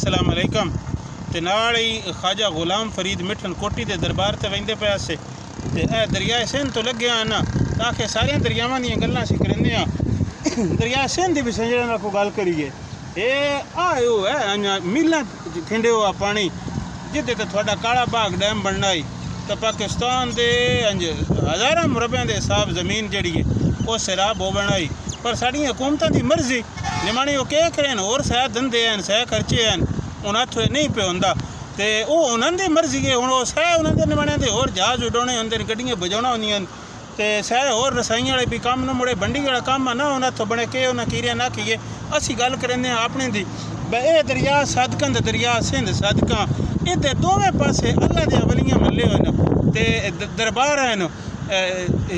अस्सलाम वालेकुम। ते नाल ही ख्वाजा गुलाम फरीद मिठन कोटी के दरबार ते वेंदे पे अस ते दरिया सिंध तो लगे हैं ना ताकि सारे दरियावां दी गल्लां असीं करने दरिया सिंध की भी सजण को गल करिए। ये आयो है अं मीलां खिंडे हुआ पानी जिदे ते थोड़ा काला बाग डैम बनना है तो पाकिस्तान के अंज हज़ारों मुरबे के हिसाब जमीन जी है वो सैराब हो बनाई। पर साड़ी हुकूमतों की मर्जी निमाणी वो क्या करें और सह धंधे हैं सह खर्चे हैं हूँ हथ नहीं पे होंदा तो वह उन्होंने मर्जी है हूँ सह उन्होंने निमाणिया के होर जहाज उडाने होंगे गड्डियाँ बजाना होंदियां तो सह होर रसाई वाले भी काम न मुड़े बंडी वाला काम है ना उन्हें हथों बने के उन्हें कीरिया ना कीए असी गल करें अपने दी ये दरिया सदकन दरिया सिंध सदका इधर दोवें पासे अल्लाह के वलियां मल्ले हुए तो दरबार हैं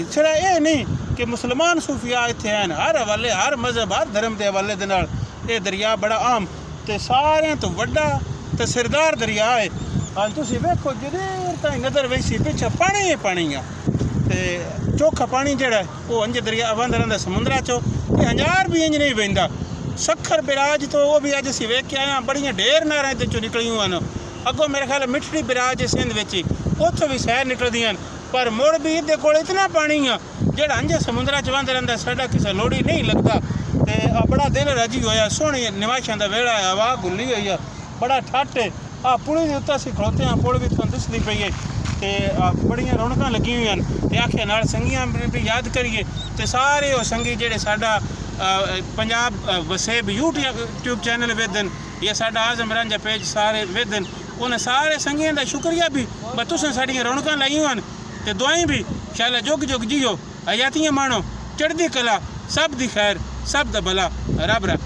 सिर्फ ये नहीं कि मुसलमान सूफिया इतने हैं हर हवाले हर मजहब हर धर्म के हवाले के नाल ये दरिया बड़ा आम तो सारे तो वड्डा तो सिरदार दरिया है। हाँ तुम वेखो जदेर ताई नज़र वैसी पिछा पानी ही पानी आ तो चोखा पानी जड़ा वो अंज दरिया वंद रहा समुद्रा चो हज़ार भी इंज नहीं बहता सखर बिराज तो वो भी अज असी वेख के आया बड़िया ढेर नारा इधर चो निकलियों हैं अगों मेरे ख्याल मिठड़ी बिराज सिंध विच उत्थों भी सैर निकलदियां पर मुड़ भी इहदे कोल इतना पानी आ जेड़ा अंज समुद्रा च वंद रहा साडा किसी लोड़ी नहीं लगता तो बड़ा दिल राजी होया सोहनी निवाशां दा वेला है हवा गुल्ली हुई है बड़ा ठट है पुली के उत्ते असीं खड़ोते हैं पुल भी तुहानूं दिसदी पई है तो बड़ियां रौनकां लगी हुई हैं ते आखे नाल संगियां भी याद करिए तो सारे वो संगी जेड़े साडा पंजाब वसेब यूट्यूब चैनल वेदन या साडा आजम रांझा पेज सारे वेदन उन्हें सारे संगियां दा शुक्रिया भी तुसें साड़ियां रौनकां लाइयां हैं तो दुआएं भी शाला जुग जुग जियो हयातियां माणो चढ़दी कला सब दी खैर सब दा भला रब रख।